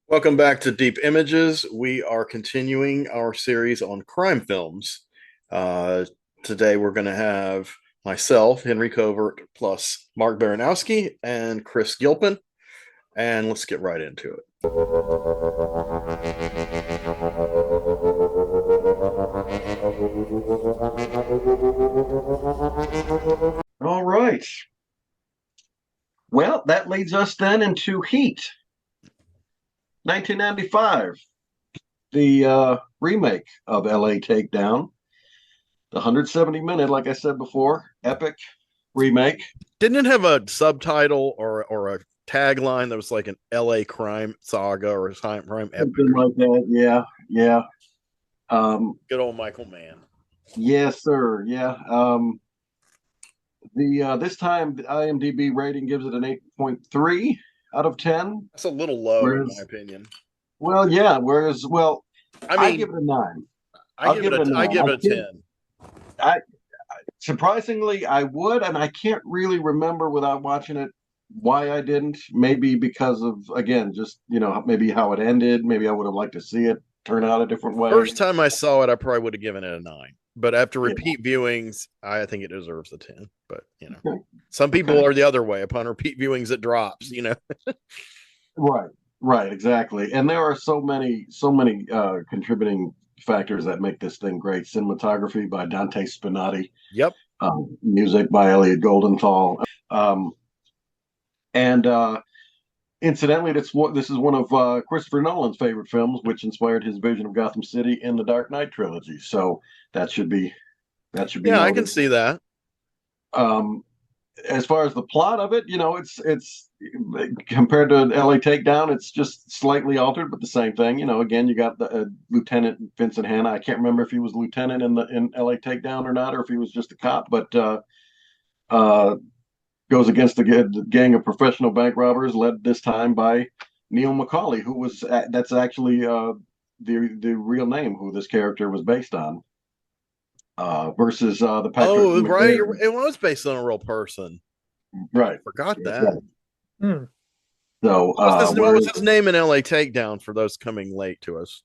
Welcome back to Deep Images. We are continuing our series on crime films. Uh, Today we're going to have myself, Henry Covert, plus Mark Baranowski and Chris Gilpin. And let's get right into it. All right. Well, that leads us then into Heat, 1995, the remake of LA Takedown, the 170-minute, like I said before, epic remake. Didn't it have a subtitle or a tagline that was like an LA crime saga or a crime epic? Something like that. Yeah, yeah. Good old Michael Mann. Yes, sir. Yeah. The this time the IMDb rating gives it an 8.3 out of 10. That's a little low, in my Whereas, opinion. well, yeah. Whereas, I I mean, give it a 9. I I'll give it give it a a I 9. give it a 10. I surprisingly, I would, and I can't really remember without watching it why I didn't. Maybe because of, again, just, maybe how it ended. Maybe I would have liked to see it turn out a different way. First time I saw it, I probably would have given it a 9. But after Yeah. repeat viewings, I think it deserves a 10. But Okay. some people Okay. are the other way. Upon repeat viewings, it drops. Right. Right. Exactly. And there are so many contributing factors that make this thing great. Cinematography by Dante Spinotti, Yep. music by Elliot Goldenthal. Um, and Incidentally, this is one of Christopher Nolan's favorite films, which inspired his vision of Gotham City in the Dark Knight trilogy. So that should be that should be Yeah, I can noted. see that. Um, as far as the plot of it, it's compared to L.A. Takedown, it's just slightly altered, but the same thing. Again, you got the Lieutenant Vincent Hanna. I can't remember if he was lieutenant in L.A. Takedown or not, or if he was just a cop, but uh, goes against the gang of professional bank robbers led this time by Neil McCauley, who was that's actually the real name who this character was based on, versus the Patrick Oh, right. McLaren. It was based on a real person. Right. Forgot that. Right. Hmm. So What was whereas his name in LA Takedown for those coming late to us?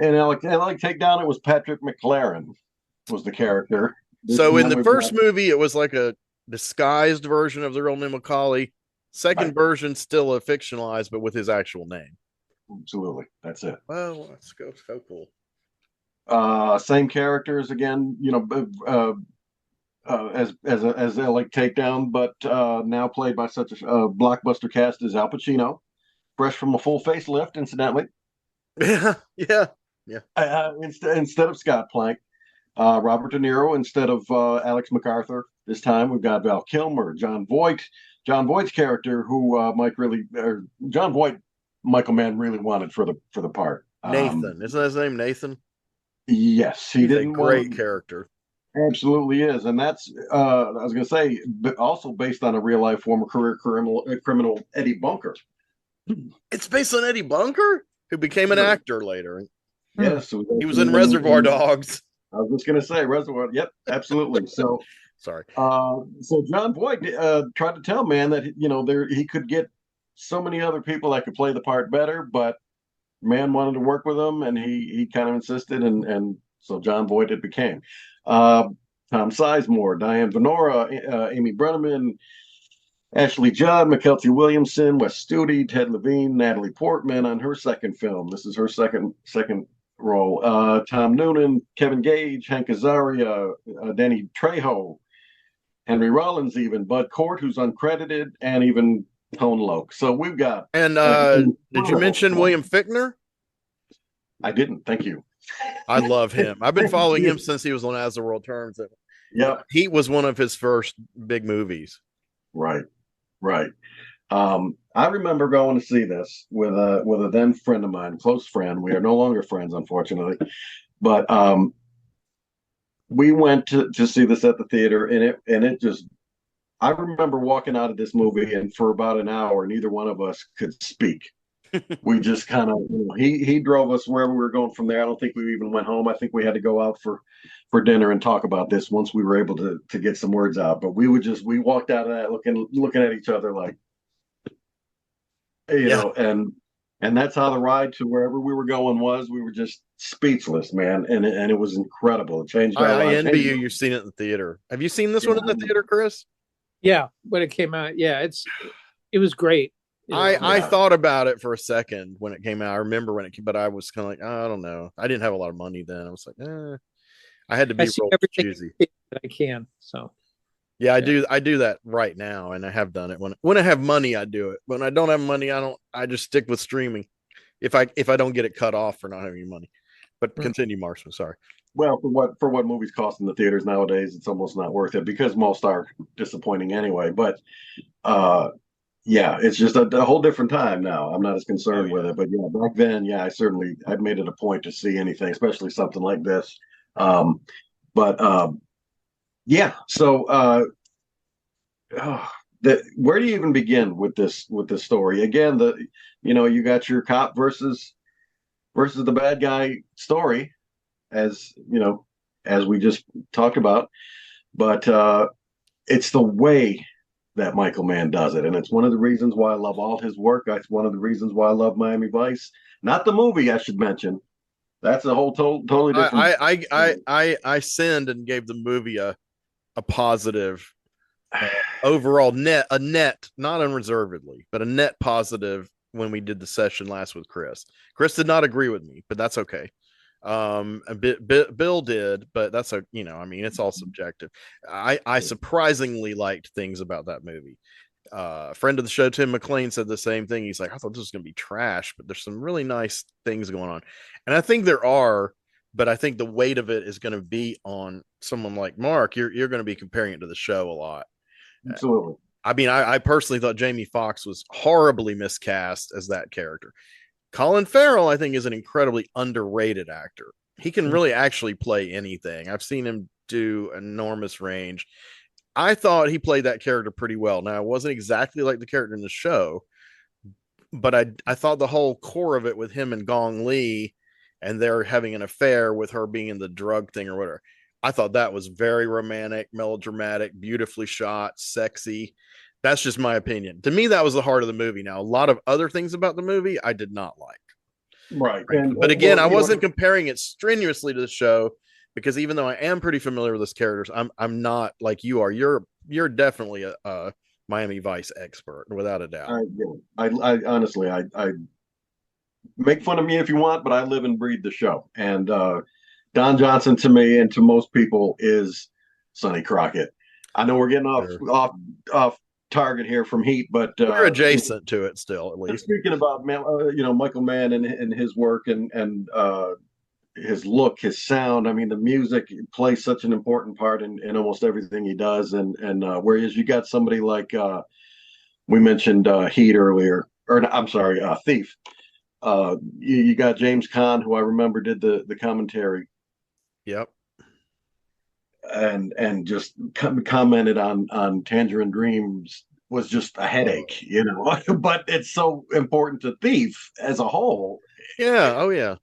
in Alec Takedown, it was Patrick McLaren was the character. This So in time the we've got first movie, it was like a disguised version of the real name Macaulay. right. Second version, still a fictionalized, but with his actual name. Absolutely, that's it. Well, let's go. So cool. Same characters again, as Alec Takedown, but now played by such a blockbuster cast as Al Pacino, fresh from a full facelift, incidentally. Yeah, yeah, yeah. Instead of Scott Plank, Robert De Niro instead of Alex MacArthur. This time we've got Val Kilmer, John Voight. John Voight's character, who John Voight, Michael Mann really wanted for the part. Nathan, isn't that his name? Nathan. Yes, he He's a didn't great want. character. Absolutely is, and that's I was going to say, but also based on a real life former career criminal Eddie Bunker. It's based on Eddie Bunker, who became an Sure. actor later. Hmm. Yes, it was He was actually in Reservoir Dogs. I was just going to say Reservoir. Yep, absolutely. So, Sorry. so John Voight tried to tell man that he could get so many other people that could play the part better, but man wanted to work with him, and he kind of insisted, and so John Voight it became. Uh, Tom Sizemore, Diane Venora, Amy Brenneman, Ashley Judd, McKelty Williamson, Wes Studi, Ted Levine, Natalie Portman on her second film. This is her second role. Tom Noonan, Kevin Gage, Hank Azaria, Danny Trejo, Henry Rollins, even Bud Cort, who's uncredited, and even Tone Loc. So we've got And an did you incredible mention cast. William Fichtner? I didn't. Thank you. I love him. I've been following him since he was on As the World Turns. Yep. Heat was one of his first big movies. Right. Right. I remember going to see this with a then friend of mine, close friend. We are no longer friends, unfortunately, but we went to see this at the theater, and it just. I remember walking out of this movie, and for about an hour, neither one of us could speak. We just kind of he drove us wherever we were going from there. I don't think we even went home. I think we had to go out for dinner and talk about this once we were able to get some words out. But we walked out of that looking at each other like Yeah. and And that's how the ride to wherever we were going was. We were just speechless, man, and it was incredible. It changed our I lives. envy Changed, you. You've seen it in the theater. Have you seen this one in the yeah, theater, Chris? Yeah, when it came out, yeah, it was great. You know, I yeah. thought about it for a second when it came out. I remember when it came, but I was kind of like, oh, I don't know. I didn't have a lot of money then. I was like, I had to I be see real everything choosy. that I can. So Yeah, I yeah, do. I do that right now, and I have done it when I have money. I do it. When I don't have money, I don't. I just stick with streaming. If I don't get it cut off for not having money. But mm, continue, Marshall. Sorry. Well, for what movies cost in the theaters nowadays, it's almost not worth it because most are disappointing anyway. But uh, yeah, it's just a whole different time now. I'm not as Oh concerned with yeah. it, but yeah, back then, yeah, I made it a point to see anything, especially something like this. Um, but yeah, so oh, where do you even begin with this story? Again, you got your cop versus the bad guy story, as as we just talked about, but it's the way that Michael Mann does it. And it's one of the reasons why I love all his work. It's one of the reasons why I love Miami Vice. Not the movie, I should mention. That's a whole totally different. I sinned and gave the movie a positive overall net, not unreservedly, but a net positive when we did the session last with Chris. Chris did not agree with me, but that's okay. A bit Bill did, but that's I mean, it's all subjective. I surprisingly liked things about that movie. Friend of the show, Tim McLean, said the same thing. He's like, I thought this was going to be trash, but there's some really nice things going on. And I think there are, but I think the weight of it is going to be on someone like Mark. You're going to be comparing it to the show a lot. Absolutely. I mean, I personally thought Jamie Foxx was horribly miscast as that character. Colin Farrell, I think, is an incredibly underrated actor. He can really actually play anything. I've seen him do enormous range. I thought he played that character pretty well. Now, it wasn't exactly like the character in the show, but I thought the whole core of it with him and Gong Li and they're having an affair with her being in the drug thing or whatever. I thought that was very romantic, melodramatic, beautifully shot, sexy. That's just my opinion. To me, that was the heart of the movie. Now, a lot of other things about the movie I did not like, Right. frankly. But again, Well, I wasn't comparing it strenuously to the show because even though I am pretty familiar with those characters, I'm not like you are. You're definitely a Miami Vice expert, without a doubt. I honestly, I make fun of me if you want, but I live and breathe the show. And Don Johnson to me and to most people is Sonny Crockett. I know we're getting Sure. off target here from Heat, but We're adjacent to it still, at least. speaking about Michael Mann and his work and his look, his sound. I mean, the music plays such an important part in almost everything he does. And whereas you got somebody like we mentioned Heat earlier, or I'm sorry, Thief. You got James Caan, who I remember did the commentary Yep. and just commented on Tangerine Dreams was just a headache, but it's so important to Thief as a whole. Yeah. Oh, yeah.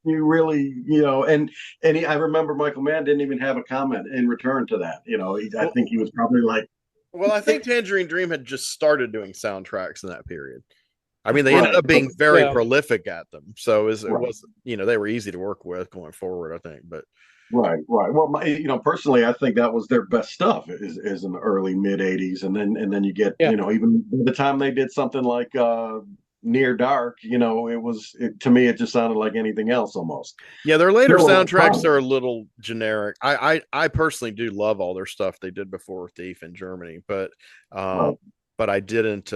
You really, I remember Michael Mann didn't even have a comment in return to that. I Well, think he was probably like, well, I think Tangerine Dream had just started doing soundtracks in that period. I mean, they ended right, up being very yeah, prolific at them, so it right. was they were easy to work with going forward. I think, but Right. Well, personally, I think that was their best stuff is in the early mid '80s, and then you get, yeah. even by the time they did something like Near Dark, to me it just sounded like anything else almost. yeah, their later Still a lot of soundtracks fun. are a little generic. I personally do love all their stuff they did before Thief in Germany, um, Right. but I didn't.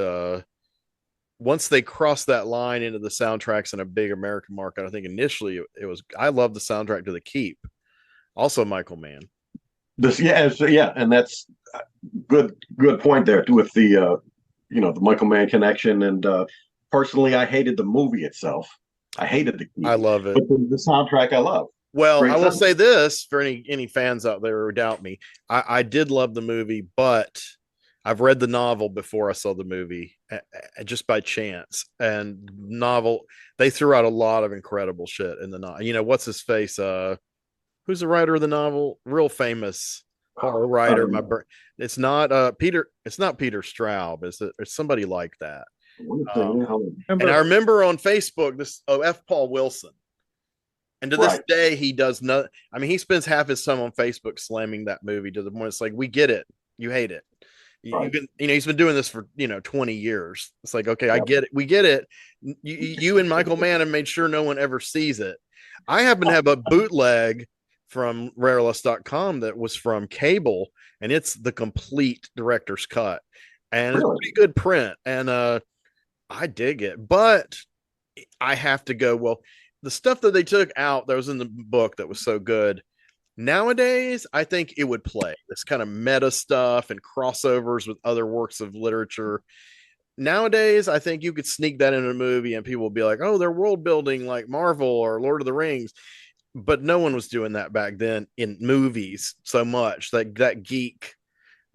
Once they crossed that line into the soundtracks in a big American market, I think initially it was I love the soundtrack to The Keep, also Michael Mann. Yeah, and that's good point there with the Michael Mann connection. And personally, I hated the movie itself. I hated the I Keep, love it. but the soundtrack I love. Well, I Great will sound. say this for any fans out there who doubt me. I did love the movie, but I've read the novel before I saw the movie, just by chance. And novel, they threw out a lot of incredible shit in the novel. What's his face? Who's the writer of the novel? Real famous horror writer. Um, It's not Peter. It's not Peter Straub. It's somebody like that. And I remember on Facebook this F. Paul Wilson. And to this day, he does not. I mean, he spends half his time on Facebook slamming that movie to the point it's like, we get it, you hate it. He's been doing this for 20 years. It's like, okay, I get it, we get it. You and Michael Mann have made sure no one ever sees it. I happen to have a bootleg from rareless.com that was from cable, and it's the complete director's cut, and it's pretty good print, and I dig it. But I have to go, well, the stuff that they took out that was in the book that was so good, nowadays I think it would play this kind of meta stuff and crossovers with other works of literature. Nowadays I think you could sneak that in a movie and people will be like, oh, they're world building like Marvel or Lord of the Rings. But no one was doing that back then in movies so much. That geek,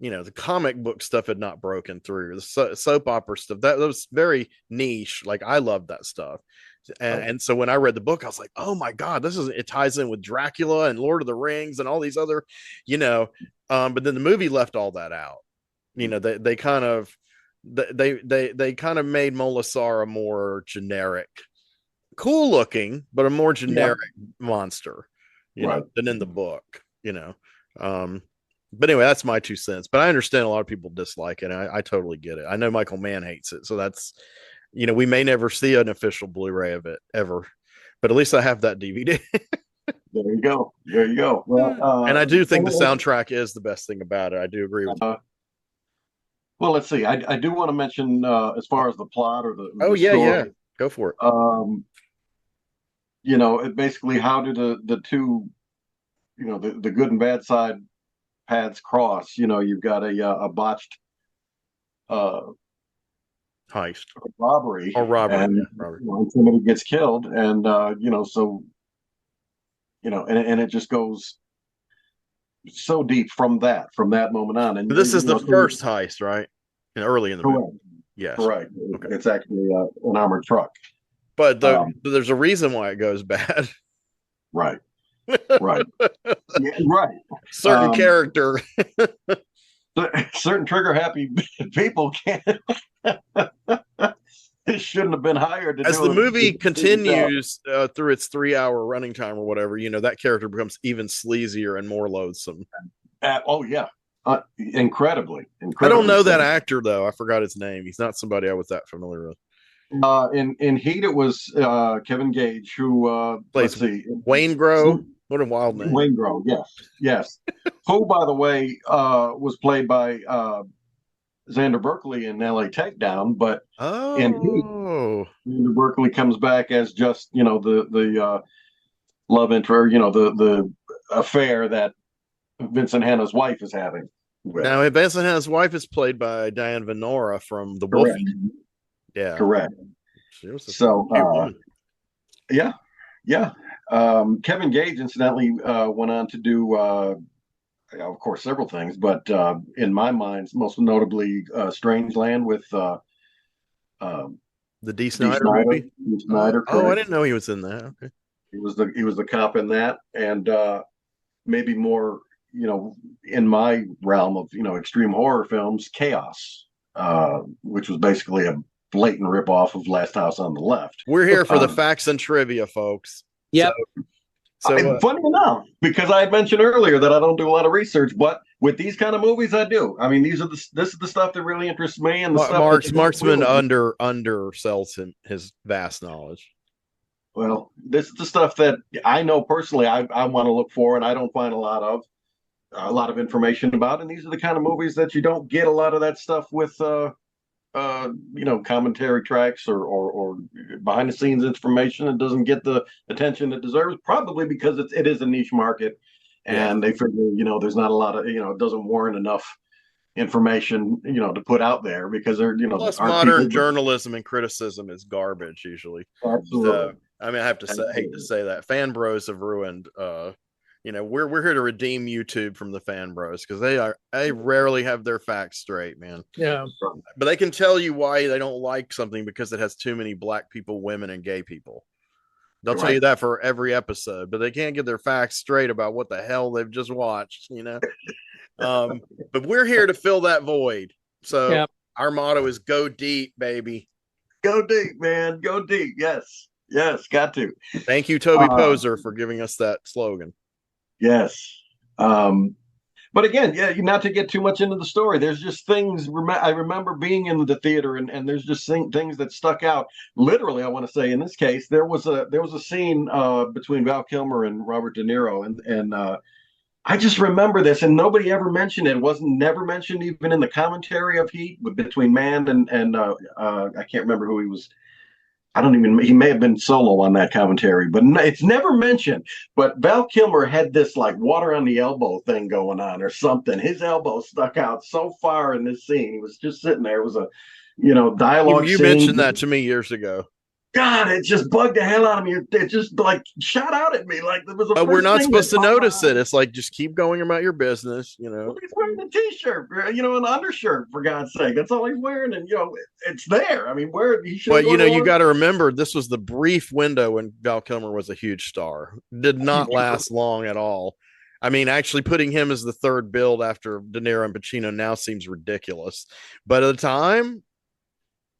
the comic book stuff had not broken through. The soap opera stuff, that was very niche. Like, I loved that stuff. And so when I read the book, I was like, oh my God, it ties in with Dracula and Lord of the Rings and all these other, but then the movie left all that out. They kind of made Molasara more generic, cool looking, but a more generic monster, than in the book, but anyway, that's my 2 cents, but I understand a lot of people dislike it. I totally get it. I know Michael Mann hates it. So that's, we may never see an official Blu-ray of it ever, but at least I have that DVD. There you go. Well, and I do think the soundtrack is the best thing about it. I do agree with you. Well, let's see. I do want to mention as far as the plot or the story, yeah, go for it. It basically, how do the two, the good and bad side paths cross? You've got a botched heist, robbery, and somebody gets killed, and and it just goes so deep from that moment on. And this is the first heist, right? And early in the movie. Yes, correct. Okay. It's actually an armored truck, but there's a reason why it goes bad. Right. Right. Yeah, right. Certain character. Certain trigger happy people can't. It shouldn't have been hired to as the movie continues through its 3-hour running time or whatever, that character becomes even sleazier and more loathsome. Oh yeah, incredibly. I don't know that actor though. I forgot his name. He's not somebody I was that familiar with. In Heat, it was Kevin Gage, who plays Wayne Grow. What a wild name. Wayne Grow, yes. Who, by the way, was played by Xander Berkeley in LA Takedown, but in Heat, Xander Berkeley comes back as just the love interest, the affair that Vincent Hanna's wife is having. Now, Vincent Hanna's wife is played by Diane Venora from The Wolfie. Yeah, correct. So, yeah. Kevin Gage, incidentally, went on to do, of course, several things, but in my mind, most notably, Strangeland with the D. Snider movie. D. Snider, I didn't know he was in that. Okay, he was the cop in that, and maybe more, in my realm of extreme horror films, Chaos, which was basically a blatant ripoff of Last House on the Left. We're here for the facts and trivia, folks. Yep. So funny enough, because I had mentioned earlier that I don't do a lot of research, but with these kind of movies, I do. I mean, this is the stuff that really interests me, and the stuff Marksman undersells his vast knowledge. Well, this is the stuff that I know personally. I want to look for, and I don't find a lot of information about. And these are the kind of movies that you don't get a lot of that stuff with. Commentary tracks or behind the scenes information. It doesn't get the attention it deserves, probably because it is a niche market, and they figure there's not a lot of it doesn't warrant enough information to put out there, because they're plus modern journalism and criticism is garbage usually. Absolutely. So, I mean, I have to hate to say that fan bros have ruined we're here to redeem YouTube from the fan bros, because they rarely have their facts straight, man. Yeah. But they can tell you why they don't like something because it has too many black people, women, and gay people. They'll tell you that for every episode, but they can't get their facts straight about what the hell they've just watched, But we're here to fill that void. So our motto is go deep, baby. Go deep, man. Go deep. Yes. Yes. Got to. Thank you, Toby Uh, Poser, for giving us that slogan. yes. Um, but again, yeah, not to get too much into the story. There's just things. I remember being in the theater, and there's just things that stuck out. Literally, I want to say in this case, there was a scene between Val Kilmer and Robert De Niro, and I just remember this, and nobody ever mentioned it. It wasn't never mentioned even in the commentary of Heat between Mann and I can't remember who he was. I don't even. He may have been solo on that commentary, but it's never mentioned. But Val Kilmer had this like water on the elbow thing going on or something. His elbow stuck out so far in this scene. He was just sitting there. It was a, dialogue You scene. mentioned that to me years ago. God, it just bugged the hell out of me. It just like shot out at me like it was the We're first not thing that supposed to caught my notice it. eye. It's like just keep going about your business, you know. He's wearing a t-shirt, an undershirt, for God's sake. That's all he's wearing, and it's there. I mean, where he should But go to you one. got to remember this was the brief window when Val Kilmer was a huge star. Did not last long at all. I mean, actually putting him as the third build after De Niro and Pacino now seems ridiculous. But at the time,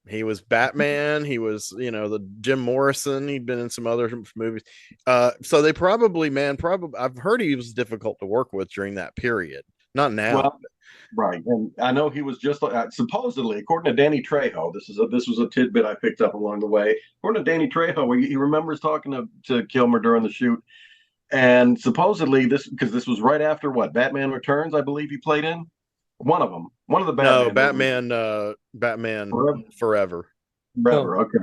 he was Batman. He was, the Jim Morrison. He'd been in some other movies. So they probably, I've heard he was difficult to work with during that period. Not now. Well, right, and I know he was just supposedly, according to Danny Trejo. This was a tidbit I picked up along the way. According to Danny Trejo, he remembers talking to Kilmer during the shoot, and supposedly this was right after what Batman Returns, I believe he played in one of them, one of the No, Batman movies. Batman Forever, Forever. Oh, Forever. Okay,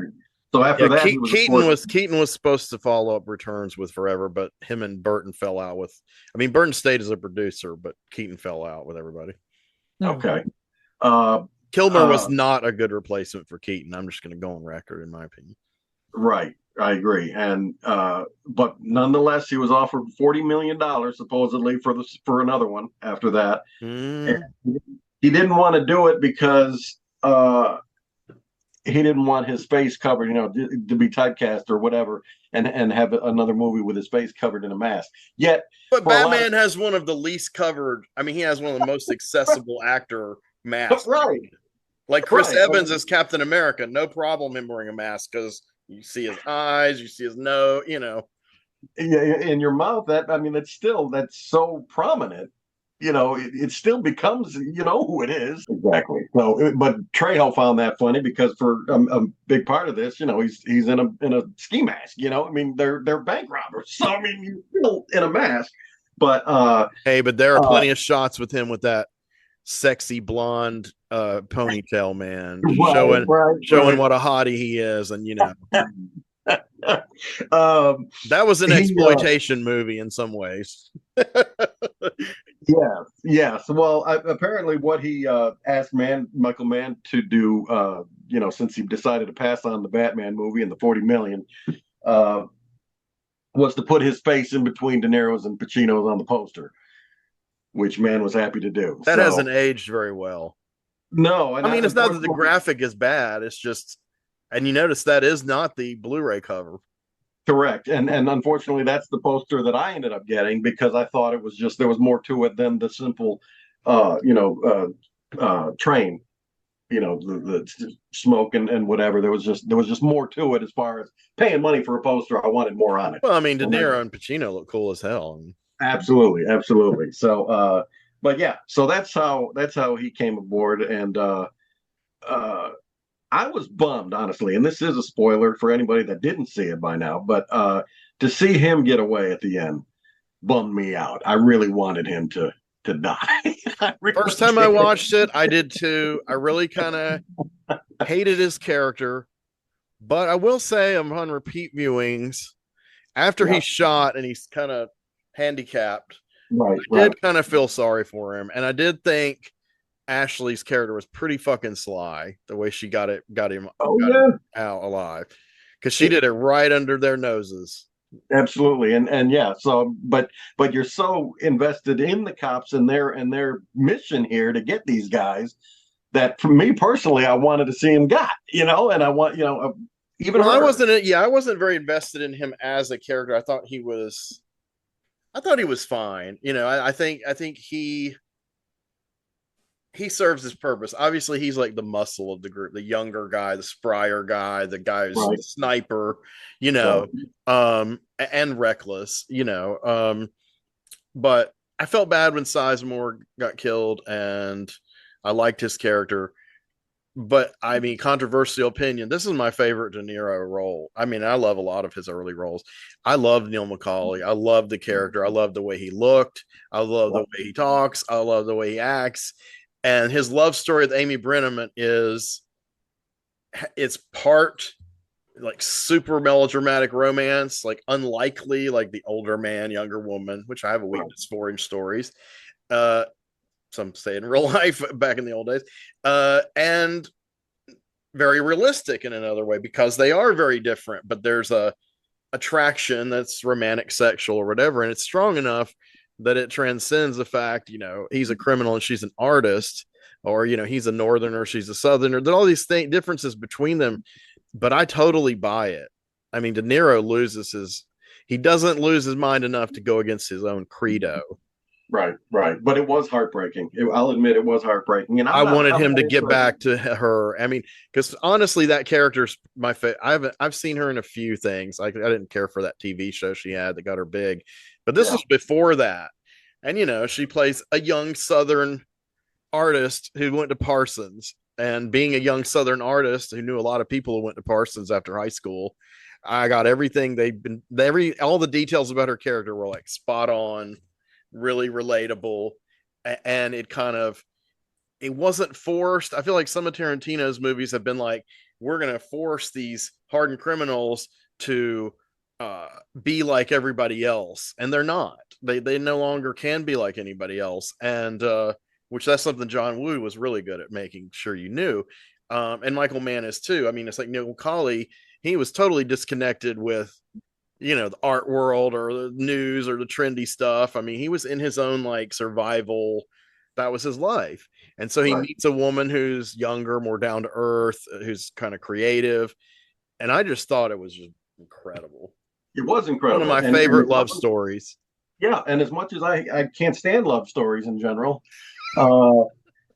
so after Yeah, that, he was of Keaton course was supposed to follow up Returns with Forever, but him and Burton fell out with. I mean, Burton stayed as a producer, but Keaton fell out with everybody. no. okay. Uh, Kilmer was uh, not a good replacement for Keaton. I'm just going to go on record, in my opinion. Right, I agree, and but nonetheless, he was offered $40 million supposedly for another one after that, and Mm. he didn't want to do it because he didn't want his face covered, to be typecast or whatever, and have another movie with his face covered in a mask. Yet, But for a lot of Batman has one of the least covered. I mean, he has one of the most accessible actor masks. right, Like Chris right, Evans as Captain America, no problem him wearing a mask because you see his eyes, you see his nose. in your mouth. That's so prominent. It still becomes, who it is. Exactly. So, but Trejo found that funny because for a big part of this, he's in a ski mask. I mean, they're bank robbers. So I mean, you're still in a mask. But Hey, but there are plenty of shots with him with that sexy blonde ponytail, man, right, showing what a hottie he is, and right. um, that was an he exploitation movie in some ways. Yeah, yes. Well, apparently, what he asked Michael Mann to do, since he decided to pass on the Batman movie and the 40 million, uh, was to put his face in between De Niro's and Pacino's on the poster, which Mann was happy to do. That So hasn't aged very well. no, and I mean, it's not that the unfortunately, graphic is bad. It's just, and you notice that is not the Blu-ray cover. correct, and unfortunately, that's the poster that I ended up getting because I thought it was just there was more to it than the simple, train. The smoke and whatever. There was just more to it as far as paying money for a poster. I wanted more on it. Well, I mean, De And Niro and Pacino look cool as hell. absolutely, absolutely. So, but yeah, so that's how he came aboard, and uh, I was bummed honestly. And this is a spoiler for anybody that didn't see it by now, but to see him get away at the end bummed me out. I really wanted him to die. I really First time I did. watched it, I did too. I really kind of hated his character, but I will say, on repeat viewings, after Yeah, he's shot and he's kind of handicapped, right, I right. did kind of feel sorry for him, and I did think Ashley's character was pretty fucking sly the way she got him Oh yeah. out alive because she did it right under their noses. Absolutely, and yeah. So, but you're so invested in the cops and their mission here to get these guys that, for me personally, I wanted to see him got. And I want even Well, her. I wasn't very invested in him as a character. I thought he was fine. I think he serves his purpose. Obviously, he's like the muscle of the group, the younger guy, the sprier guy, the guy who's Right. sniper, Right. and reckless, but I felt bad when Sizemore got killed, and I liked his character. But I mean, controversial opinion. This is my favorite De Niro role. I mean, I love a lot of his early roles. I love Neil McCauley. I love the character. I love the way he looked. I love the way he talks. I love the way he acts. And his love story with Amy Brenneman is it's part like super melodramatic romance, like unlikely, like the older man, younger woman, which I have a weakness for in stories. Uh, some say in real life back in the old days, and very realistic in another way because they are very different. But there's a attraction that's romantic, sexual, or whatever, and it's strong enough that it transcends the fact, he's a criminal and she's an artist, or he's a northerner, she's a southerner. There are all these differences between them, but I totally buy it. I mean, De Niro he doesn't lose his mind enough to go against his own credo. Right, right. But it was heartbreaking. I'll admit it was heartbreaking. And I wanted I'm him not to get interested. back to her. I mean, because honestly, that character's my favorite. I've seen her in a few things. I didn't care for that TV show she had that got her big, but this Yeah, was before that. And she plays a young Southern artist who went to Parsons. And being a young Southern artist who knew a lot of people who went to Parsons after high school, I got everything all the details about her character were like spot on, really relatable, and it wasn't forced. I feel like some of Tarantino's movies have been like, we're going to force these hardened criminals to be like everybody else, and they're not. They no longer can be like anybody else, and which that's something John Woo was really good at making sure you knew, and Michael Mann is too. I mean, it's like Neil Colley. He was totally disconnected with the art world or the news or the trendy stuff. I mean, he was in his own like survival. That was his life. And so he right. meets a woman who's younger, more down to earth, who's kind of creative. And I just thought it was just incredible. It was One of incredible. my And favorite love stories. yeah, and as much as I can't stand love stories in general, uh,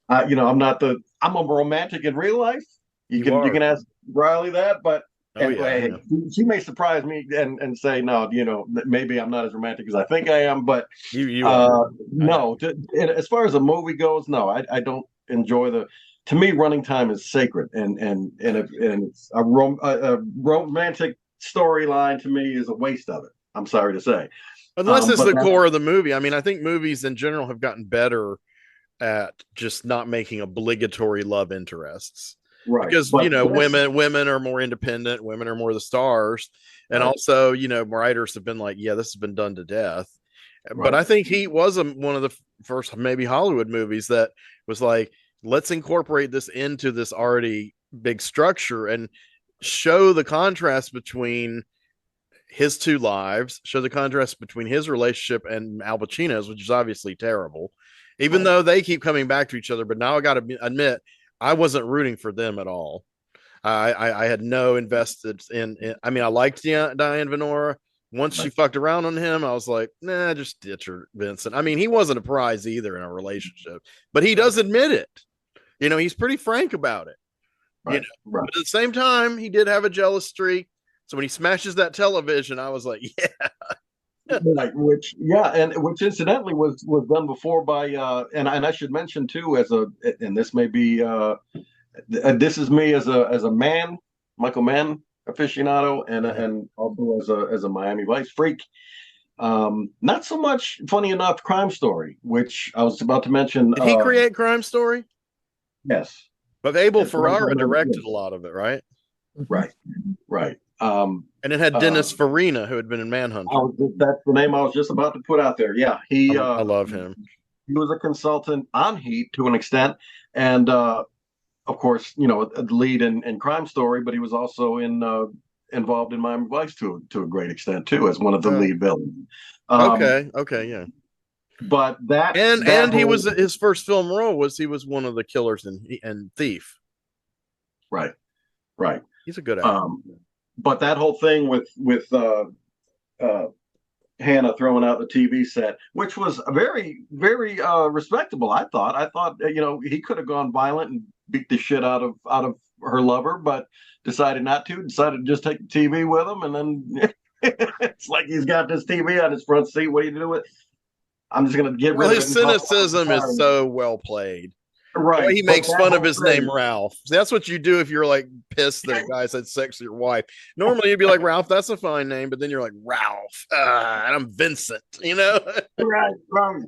I'm a romantic in real life. You You are. can ask Riley that, but Oh and yeah, I know. she may surprise me and say no, maybe I'm not as romantic as I think I am, but You are. I know. no. As far as a movie goes, no, I don't enjoy the. To me, running time is sacred, and it's a romantic storyline to me is a waste of it. I'm sorry to say, Unless it's but the that's core of the movie. I mean, I think movies in general have gotten better at just not making obligatory love interests, right. because But this, women are more independent, women are more the stars, and right, also writers have been like, yeah, this has been done to death. But right, I think Heat was one of the first maybe Hollywood movies that was like, let's incorporate this into this already big structure and show the contrast between his two lives, show the contrast between his relationship and Al Pacino's, which is obviously terrible, even right. though they keep coming back to each other. But now I got to admit, I wasn't rooting for them at all. I had no invested in. I mean, I liked Diane Venora. Once she Right. fucked around on him, I was like, nah, just ditch her, Vincent. I mean, he wasn't a prize either in a relationship, but he Right. does admit it. He's pretty frank about it. Right. Right. But at the same time, he did have a jealous streak. So when he smashes that television, I was like, yeah. Right, which yeah, and which incidentally was done before by and I should mention too and this may be this is me as a man, Michael Mann aficionado, Uh-huh. and also as a Miami Vice freak. Not so much, funny enough, Crime Story, which I was about to mention. Did he create Crime Story? Yes, But Abel yes, Ferrara directed a lot of it, right? Mhm. right, right. And it had Uh, Dennis Farina, who had been in Manhunter. that's the name I was just about to put out there. Yeah, I love him. he was a consultant on Heat to an extent, and of course, the lead in Crime Story, but he was also involved in Miami Vice to a great extent too, as one of the Uh, lead villains. Um, okay, yeah. but that And he whole was his first film role was he was one of the killers in Thief. right, right. He's a good actor. Um, but that whole thing with uh, Hannah throwing out the TV set, which was very, very respectable. I thought he could have gone violent and beat the shit out of her lover, but decided not to. Decided to just take the TV with him, and then it's like he's got this TV on his front seat. What do you do with it? I'm just going to get Well, rid of his it and toss it out the cynicism is car. so well played. The way Right, he but makes that fun of whole his name, thing, Ralph. That's what you do if you're like pissed that a guy's had sex with your wife. Normally, you'd be like, Ralph, that's a fine name. But then you're like, Ralph, and I'm Vincent, you know? right, right.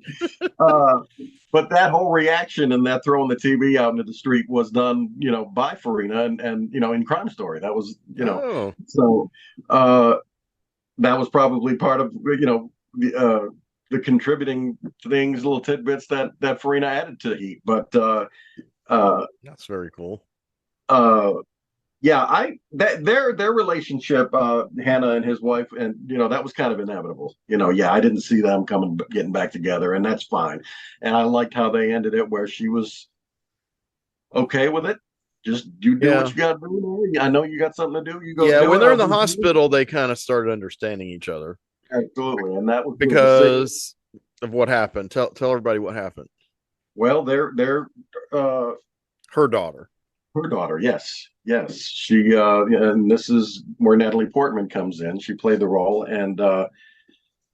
Uh, but that whole reaction and that throwing the TV out into the street was done, by Farina and in Crime Story. That was, Oh, so uh, that was probably part of, the contributing things, little tidbits that Farina added to Heat. But uh, that's very cool. uh, yeah, their relationship, Hannah and his wife, and that was kind of inevitable. Yeah, I didn't see them getting back together, and that's fine. And I liked how they ended it, where she was okay with it. Just you do what Yeah. you got to do. I know you got something to do. You go Yeah. do When it. they're I'll in the do hospital, they kind of started understanding each other absolutely, and that was good to see. because of what happened. Tell everybody what happened. Well, they're uh, Her daughter. her daughter. Yes, yes. She and this is where Natalie Portman comes in. She played the role,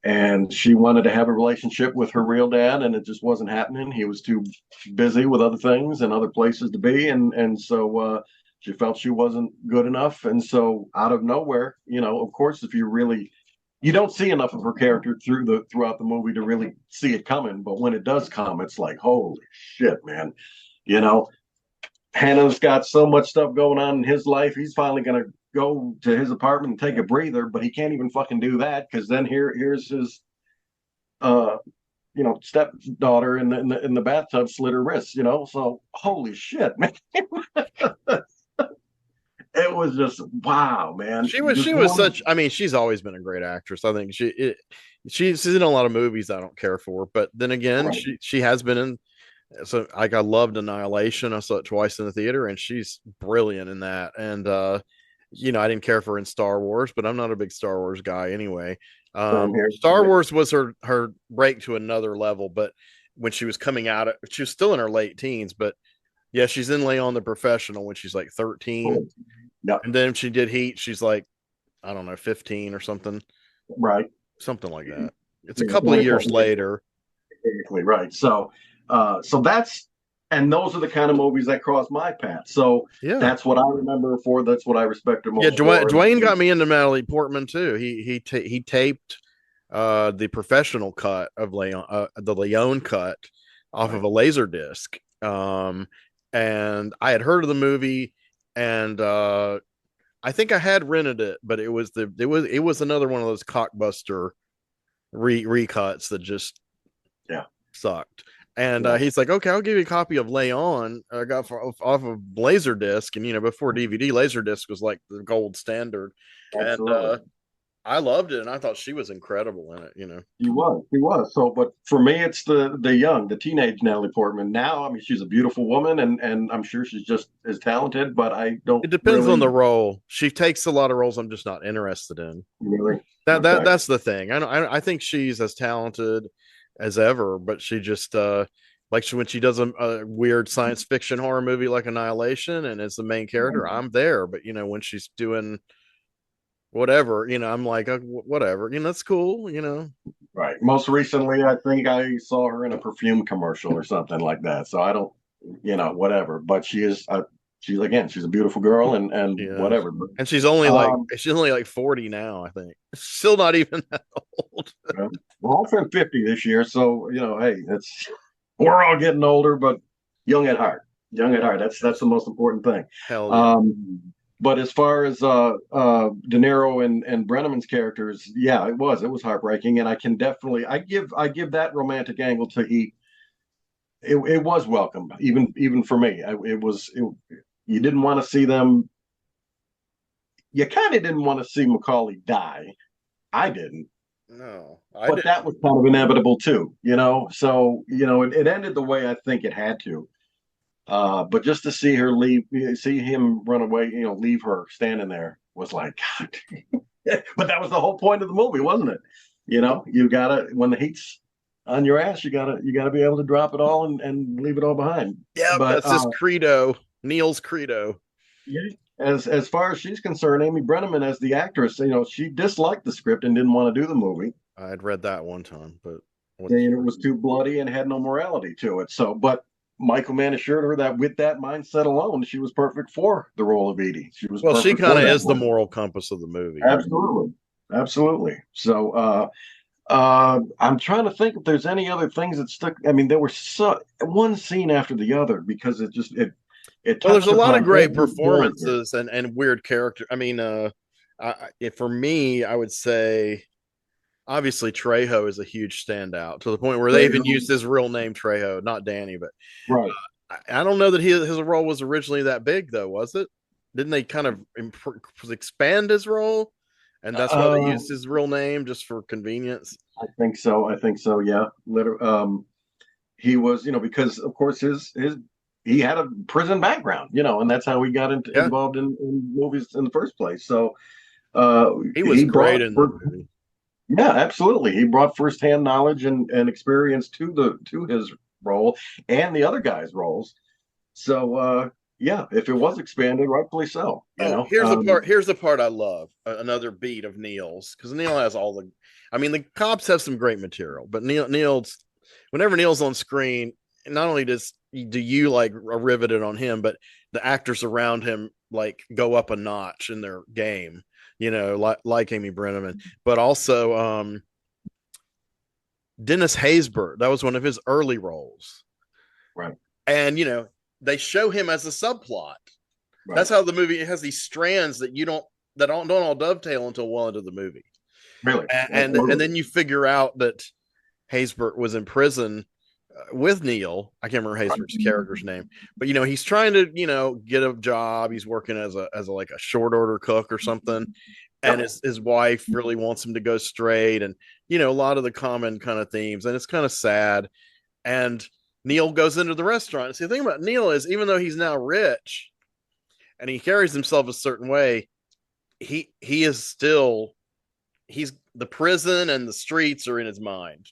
and she wanted to have a relationship with her real dad, and it just wasn't happening. He was too busy with other things and other places to be, and so she felt she wasn't good enough. And so out of nowhere, of course, if you don't see enough of her character throughout the movie to really see it coming, but when it does come, it's like, holy shit, man. you know Hannah's got so much stuff going on in his life. He's finally going to go to his apartment and take a breather, but he can't even fucking do that, because then here's his uh stepdaughter in the bathtub slit her wrists. So holy shit, man. It was just wow, man. She Just was one. such. I mean, she's always been a great actress. I think she's in a lot of movies I don't care for, but then again, Right. she has been in. So like I loved Annihilation. I saw it twice in the theater, and she's brilliant in that. And I didn't care for her in Star Wars, but I'm not a big Star Wars guy anyway. Same here. Star Wars was her break to another level, but when she was coming out, she was still in her late teens, but yeah, she's in Leon the Professional when she's like 13. Yep. And then she did Heat. She's like, I don't know, 15 or something, Right. something like that. It's a Yeah, couple of years later. exactly right. So and those are the kind of movies that cross my path. So Yeah. that's what I remember her for. That's what I respect her most Yeah. for. Dwayne got me into Natalie Portman too. He taped the professional cut of the Leon cut off of a laser disc. And I had heard of the movie, and I think I had rented it, but it was another one of those cockbuster recuts that just sucked. And he's like, okay, I'll give you a copy of Leon. I got off of Laserdisc, and before DVD, Laserdisc was like the gold standard. Absolutely. And I loved it, and I thought she was incredible in it. He was. So, but for me, it's the teenage Natalie Portman. Now, I mean, she's a beautiful woman, and I'm sure she's just as talented. But I don't. It depends really, on the role. She takes a lot of roles I'm just not interested in. really. That's the thing. I think she's as talented as ever, but she just when she does a weird science fiction horror movie like Annihilation and is the main character, I'm there. But when she's doing whatever, I'm like, whatever, that's cool. Right. Most recently, I think I saw her in a perfume commercial or something like that. So I don't, whatever. But she's a beautiful girl, and whatever. But, and she's only like 40 now, I think. Still not even that old. Well, I'll turn 50 this year, so hey, we're all getting older, but young at heart. Young at heart. That's the most important thing. Hell yeah. But as far as De Niro and Brenneman's characters, yeah, it was heartbreaking, and I can definitely I give that romantic angle to Heat. It was welcome, even for me. You didn't want to see them. You kind of didn't want to see Macaulay die. I didn't. No, but that was kind of inevitable too. So it ended the way I think it had to. But just to see him run away, leave her standing there was like, God. But that was the whole point of the movie, wasn't it? You gotta, when the heat's on your ass, you gotta be able to drop it all and leave it all behind. Yep, But that's his credo. Neil's credo. yeah, as far as she's concerned, Amy Brenneman as the actress, she disliked the script and didn't want to do the movie. I had read that one time, but Saying it was too bloody and had no morality to it. So, but Michael Mann assured her that with that mindset alone, she was perfect for the role of Edie. She was well, she perfect kind for of that is the one. moral compass of the movie. Absolutely, absolutely. So, I'm trying to think if there's any other things that stuck. I mean, there were one scene after the other because it Well, there's touched a lot of upon great every character. performances and weird character. I mean, for me, I would say obviously Trejo is a huge standout to the point where they even used his real name Trejo, not Danny. But Right. I don't know that his role was originally that big, though, was it? Didn't they kind of expand his role, and that's why they Uh, used his real name just for convenience? I think so. I think so. Yeah. He was, because of course he had a prison background, and that's how he got Yeah, involved in movies in the first place. So he was he great brought, in that movie. yeah, absolutely, he brought firsthand knowledge and experience to his role and the other guys' roles. So yeah, if it was expanded, rightfully so. Oh, here's the part. Here's the part I love. Another beat of Neil's because Neil has all the. I mean, the cops have some great material, but Neil's whenever Neil's on screen, not only do you like are riveted on him, but the actors around him like go up a notch in their game. Like Amy Brenneman, but also Dennis Haysbert. That was one of his early roles, Right, and they show him as a subplot. right, That's how the movie has these strands that don't all dovetail until well into the movie, really, and then you figure out that Haysbert was in prison with Neil. I can't remember Haysbert's character's name, but he's trying to get a job. He's working as a like a short order cook or something, and yep, his wife really wants him to go straight, and a lot of the common kind of themes, and it's kind of sad. And Neil goes into the restaurant. See, the thing about Neil is, even though he's now rich and he carries himself a certain way, he is still he's the prison and the streets are in his mind.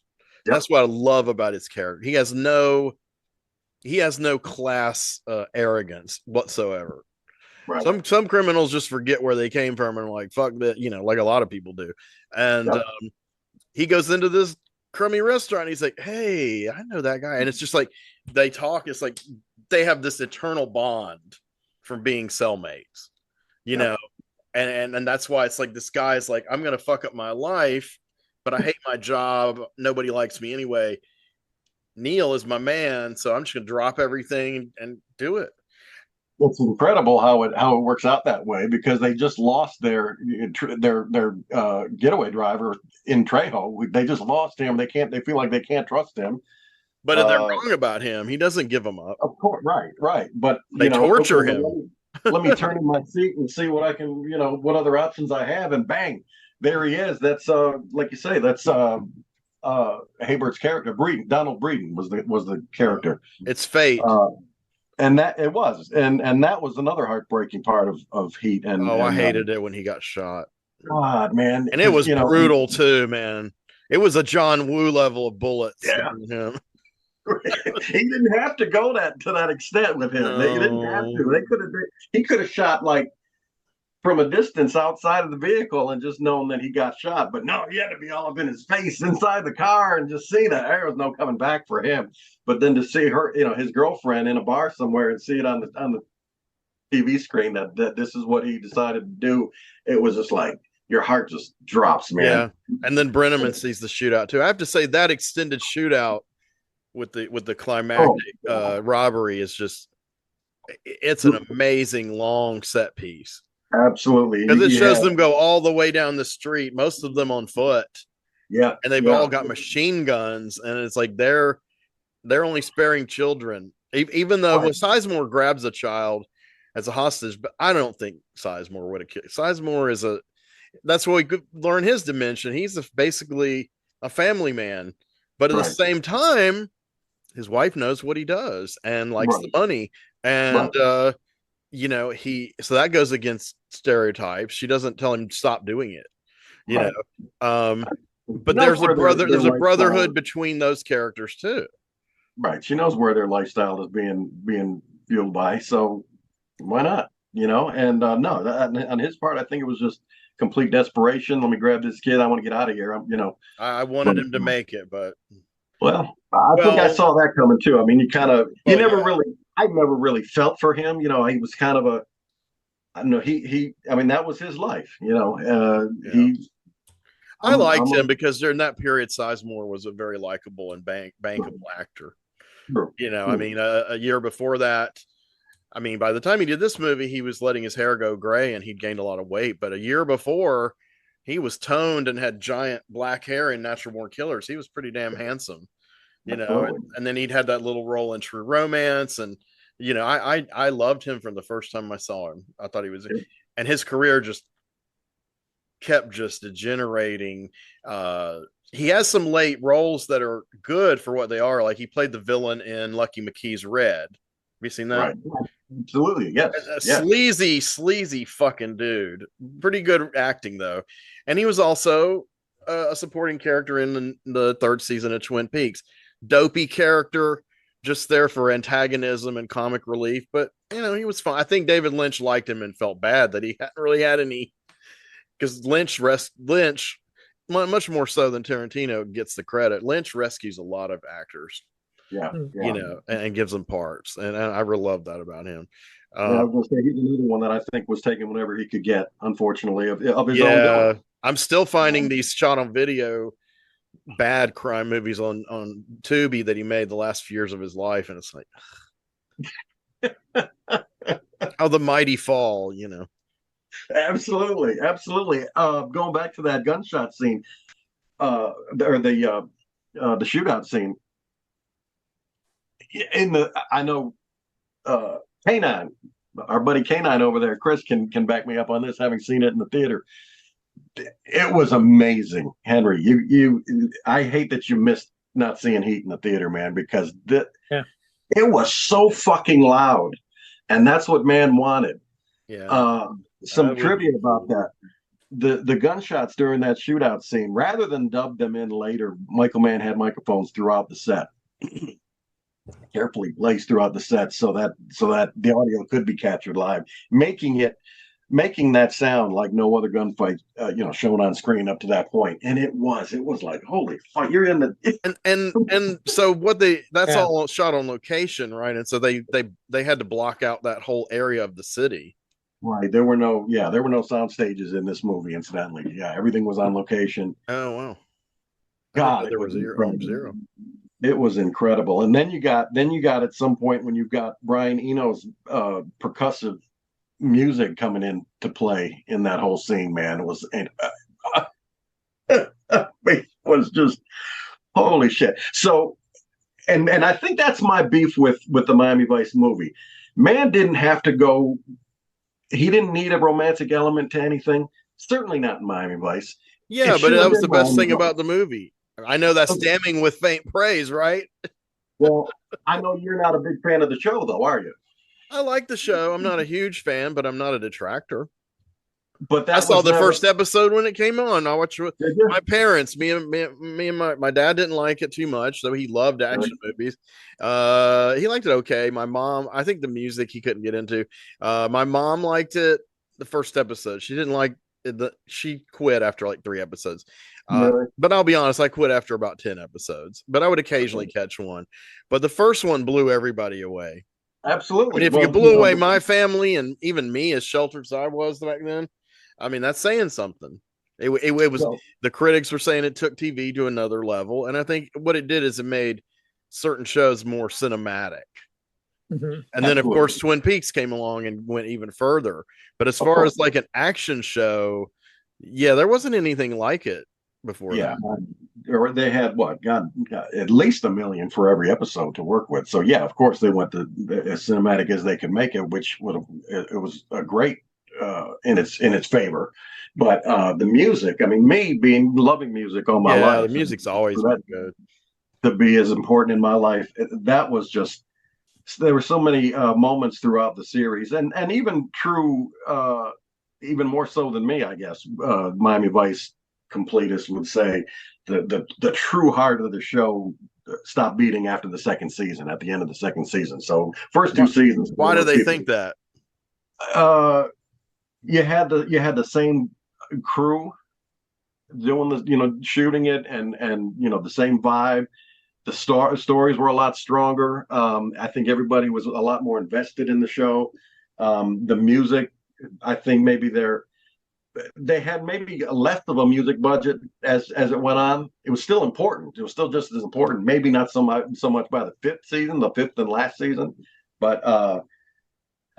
yep, That's what I love about his character. He has no class arrogance whatsoever. right, Some criminals just forget where they came from and are like fuck that, like a lot of people do. And yep. he goes into this crummy restaurant. And he's like, "Hey, I know that guy," and it's just like they talk. It's like they have this eternal bond from being cellmates, you Yep. know. And that's why it's like this guy's like, I'm gonna fuck up my life, but I hate my job. Nobody likes me anyway. Neil is my man, so I'm just gonna drop everything and do it. It's incredible how it works out that way because they just lost their getaway driver in Trejo. They just lost him. They feel like they can't trust him. But they're Uh, wrong about him. He doesn't give them up. of course, right, right. But They okay, torture well, him. let me turn in my seat and see what I can, what other options I have, and bang, there he is. That's like you say, that's Haybert's character. Donald Breeden was the character. It's fate. Uh, and that it was, and that was another heartbreaking part of Heat. And Oh, I and hated it when he got shot. God, man, And it because was brutal too, man. It was a John Woo level of bullets yeah, hitting him. he didn't have to go to that extent with him. They didn't have No. to. They could have. He could have shot like from a distance outside of the vehicle and just known that he got shot. But no, he had to be all up in his face inside the car and just see that there was no coming back for him. But then to see her, his girlfriend in a bar somewhere and see it on the TV screen that this is what he decided to do, it was just like your heart just drops, man. Yeah. And then Brenneman sees the shootout too. I have to say that extended shootout with the Oh, climactic robbery is just it's an amazing long set piece. absolutely. Because it You shows have, them go all the way down the street, most of them on foot, yeah, and they've yeah, all got machine guns, and it's like they're only sparing children. Even though when right, Sizemore grabs a child as a hostage, but I don't think Sizemore would have killed. Sizemore is that's what we could learn his dimension. He's basically a family man, but at the right, same time, his wife knows what he does and likes the right, money. And right, he so that goes against stereotypes. She doesn't tell him to stop doing it, you know. right. Um But there's a there's a brotherhood between those characters too. Right. She knows where their lifestyle is being fueled by. So why not? And no, on his part, I think it was just complete desperation. Let me grab this kid. I want to get out of here. I wanted him to make it, but I think I saw that coming too. I mean, I never really felt for him. He was kind of I don't know. I mean, that was his life. I liked him because during that period, Sizemore was a very likable and bankable actor. Sure. I mean, a year before that, I mean, by the time he did this movie, he was letting his hair go gray and he'd gained a lot of weight. But a year before, he was toned and had giant black hair in Natural Born Killers. He was pretty damn handsome, and then he'd had that little role in True Romance. And, I loved him from the first time I saw him. I thought he was, and his career just kept degenerating. He has some late roles that are good for what they are. Like he played the villain in Lucky McKee's Red. Have you seen that? Right. Absolutely, yes. Sleazy fucking dude. Pretty good acting though, and he was also a supporting character in the third season of Twin Peaks. Dopey character, just there for antagonism and comic relief. But he was fine. I think David Lynch liked him and felt bad that he hadn't really had any, because Lynch much more so than Tarantino gets the credit. Lynch rescues a lot of actors. Yeah. And gives them parts, and I really love that about him. I was going to say he's another one that I think was taking whenever he could get, unfortunately, of his own doing. I'm still finding these shot on video bad crime movies on Tubi that he made the last few years of his life, and it's like how the mighty fall. Absolutely. Going back to that gunshot scene, or the shootout scene. I know K9, our buddy K9 over there, Chris can back me up on this, having seen it in the theater. It was amazing, Henry. I hate that you missed not seeing Heat in the theater, man, because it was so fucking loud, and that's what Mann wanted. Some trivia about that. The gunshots during that shootout scene, rather than dub them in later, Michael Mann had microphones throughout the set. Carefully placed throughout the set so that the audio could be captured live, making that sound like no other gunfight shown on screen up to that point. And it was like, holy fuck, you're in the and so that's all shot on location, right? And so they had to block out that whole area of the city. Right. There were no sound stages in this movie, incidentally. Yeah, everything was on location. Oh wow. God, there was zero. It was incredible. And then you got at some point when you've got Brian Eno's percussive music coming in to play in that whole scene, man. It was just holy shit. So and I think that's my beef with the Miami Vice movie. Mann didn't have to go, he didn't need a romantic element to anything. Certainly not in Miami Vice. Yeah, but that was the best thing about the movie. I know that's damning with faint praise, right? Well, I know you're not a big fan of the show, though, are you? I like the show. I'm not a huge fan, but I'm not a detractor. But I saw the first episode when it came on. I watched with my parents. Me and my dad didn't like it too much, so he loved action movies. He liked it okay. My mom, I think the music he couldn't get into. My mom liked it the first episode. She didn't like it. She quit after like 3 episodes. But I'll be honest, I quit after about 10 episodes. But I would occasionally catch one. But the first one blew everybody away. Absolutely. And if you blew away my family and even me, as sheltered as I was back then, I mean, that's saying something. It was the critics were saying it took TV to another level, and I think what it did is it made certain shows more cinematic. Mm-hmm. And then, of course, Twin Peaks came along and went even further. But as far as like an action show, there wasn't anything like it before. Or they had at least $1 million for every episode to work with. So of course they went as cinematic as they could make it, which it was a great in its favor. But the music, I mean, me loving music all my life, the music's always been good to be as important in my life. That was just, there were so many moments throughout the series, and even true, even more so than me, I guess. Miami Vice completists would say the true heart of the show stopped beating after the second season, at the end of the second season. So first two Why, seasons, why do they think that? uh, you had the same crew doing the shooting it, and the same vibe. The stories were a lot stronger. I think everybody was a lot more invested in the show. The music, I think maybe they had maybe less of a music budget as it went on. It was still important. It was still just as important. Maybe not so much by the fifth season, the fifth and last season, but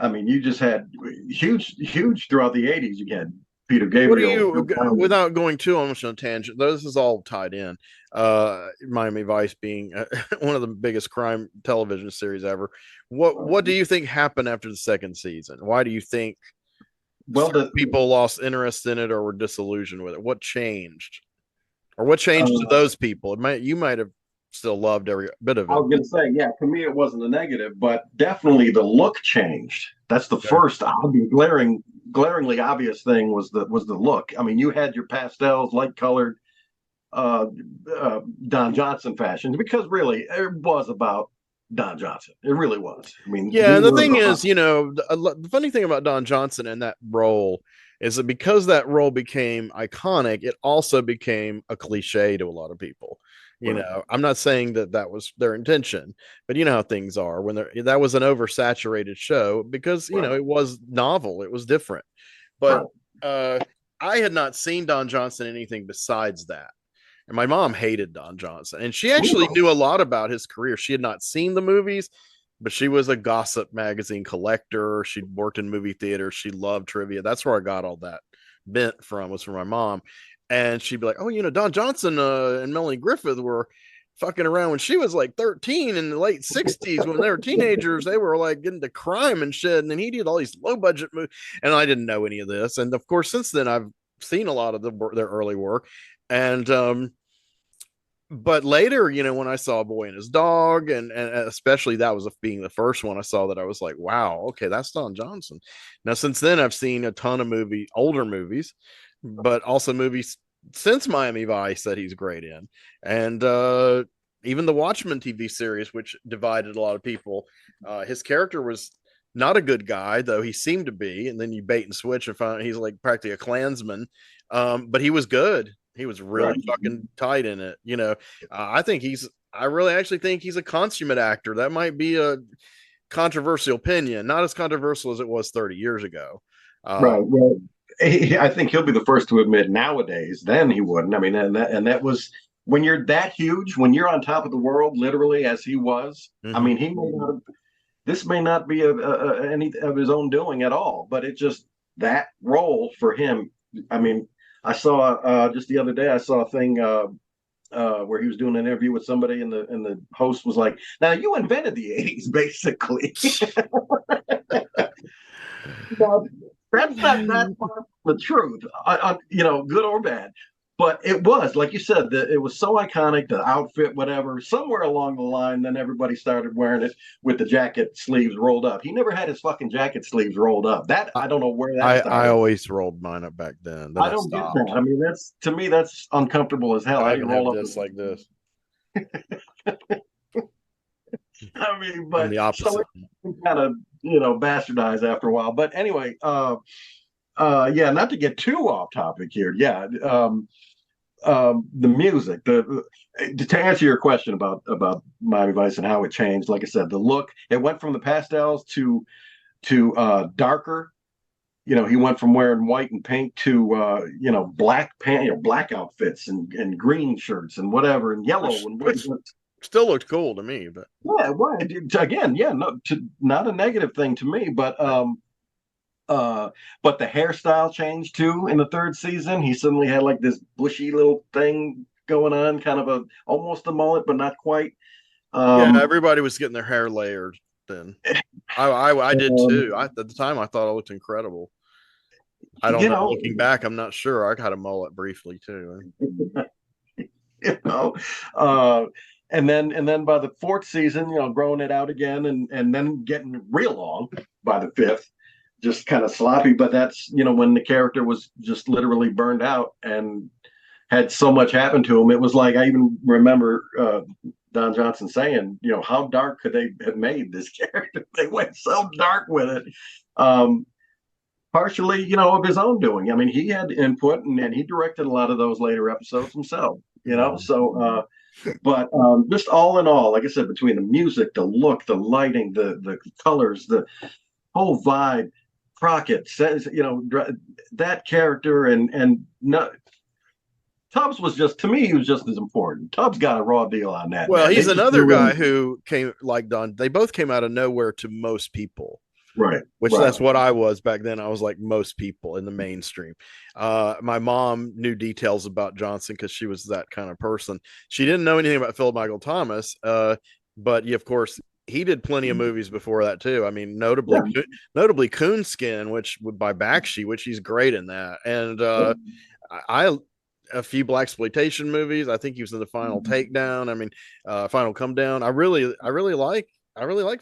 I mean, you just had huge throughout the '80s. You had Peter What do Gabriel, you, without going too much on a tangent, this is all tied in. Miami Vice being one of the biggest crime television series ever. What do you think happened after the second season? Why do you think well, people lost interest in it or were disillusioned with it? What changed? Or what changed to those people? You might have still loved every bit of I it. was going to say, yeah, to me it wasn't a negative, but definitely the look changed. That's the first glaringly obvious thing was the look. I mean, you had your pastels, light colored, uh, Don Johnson fashions, because really it was about Don Johnson. It really was. I mean, Yeah, and the thing is, the funny thing about Don Johnson and that role is that because that role became iconic, it also became a cliche to a lot of people. I'm not saying that that was their intention, but you know how things are when that was an oversaturated show because it was novel, it was different. But uh, I had not seen Don Johnson anything besides that. And my mom hated Don Johnson. And she actually knew a lot about his career. She had not seen the movies, but she was a gossip magazine collector. She'd worked in movie theaters. She loved trivia. That's where I got all that bent from, was from my mom. And she'd be like, oh, Don Johnson and Melanie Griffith were fucking around when she was like 13 in the late 60s when they were teenagers. They were like getting to crime and shit. And then he did all these low budget movies. And I didn't know any of this. And of course, since then, I've seen a lot of their early work. And but later, when I saw A Boy and His Dog, and especially that was being the first one I saw, that I was like, wow, okay, that's Don Johnson. Now, since then, I've seen a ton of older movies, but also movies since Miami Vice that he's great in, and even the Watchmen TV series, which divided a lot of people. His character was not a good guy, though he seemed to be, and then you bait and switch and find he's like practically a Klansman, but he was good. He was really fucking tight in it. I really actually think he's a consummate actor. That might be a controversial opinion, not as controversial as it was 30 years ago. Right. Well, I think he'll be the first to admit nowadays. Then he wouldn't. I mean, and that was when you're that huge, when you're on top of the world, literally as he was. Mm-hmm. I mean, he may not have. This may not be any of his own doing at all, but it just that role for him. I mean, I saw just the other day. I saw a thing where he was doing an interview with somebody, and the host was like, "Now you invented the '80s, basically." Now, that's not that far from the truth, good or bad. But it was, like you said, it was so iconic, the outfit, whatever. Somewhere along the line, then everybody started wearing it with the jacket sleeves rolled up. He never had his fucking jacket sleeves rolled up. That I don't know where that started. I always rolled mine up back then. I don't get that. I mean, to me, that's uncomfortable as hell. I How even you roll have up this like this. I mean, I'm but the opposite. so it kind of bastardized after a while. But anyway, yeah, not to get too off topic here. Yeah, the music. To answer your question about Miami Vice and how it changed, like I said, the look, it went from the pastels to darker. He went from wearing white and pink to black black outfits and green shirts and whatever and yellow which still looked cool to me. But yeah, well, again, yeah, not a negative thing to me, but the hairstyle changed too in the third season. He suddenly had like this bushy little thing going on, kind of almost a mullet, but not quite. Yeah, everybody was getting their hair layered then. I did too. At the time, I thought it looked incredible. I don't know. Looking back, I'm not sure. I had a mullet briefly too. And then by the fourth season, growing it out again, and then getting real long by the fifth, just kind of sloppy. But that's when the character was just literally burned out, and had so much happen to him. It was like I even remember Don Johnson saying, how dark could they have made this character? They went so dark with it. Um, Partially, of his own doing. I mean, he had input and he directed a lot of those later episodes himself. So but just all in all, like I said, between the music, the look, the lighting, the colors, the whole vibe, Crockett says, that character and not Tubbs was just, to me, he was just as important. Tubbs got a raw deal on that. Well, Man. he's They just another threw guy in, who came like Don. They both came out of nowhere to most people, right, which right. that's what I was back then. I was like most people in the mainstream. My mom knew details about Johnson because she was that kind of person. She didn't know anything about Philip Michael Thomas, but of course, he did plenty of movies before that too. I mean, notably Coonskin, which by Bakshi, which he's great in that, and I a few blaxploitation movies. I think he was in the Final Takedown. I mean, Final Come Down. I really like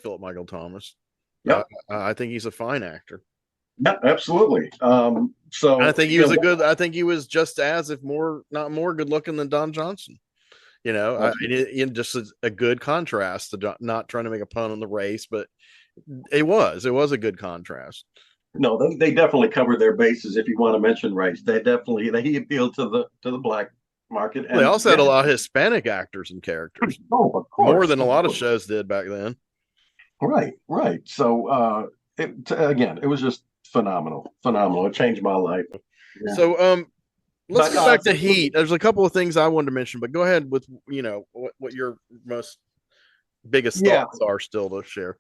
Philip Michael Thomas. Yeah, I think he's a fine actor. yeah, absolutely. And I So think he was a good. I think he was just as, if more, not more, good looking than Don Johnson. Just a good contrast to not trying to make a pun on the race, but it was a good contrast. no, they definitely covered their bases. If you want to mention race, he appealed to the black market, They and also had a lot of Hispanic actors and characters, oh, of more course, than a lot of shows did back then. right, right. So again, it was just phenomenal, phenomenal. It changed my life. Yeah. So let's But get back to Heat. There's a couple of things I wanted to mention, but go ahead with what your most biggest yeah, thoughts are still to share.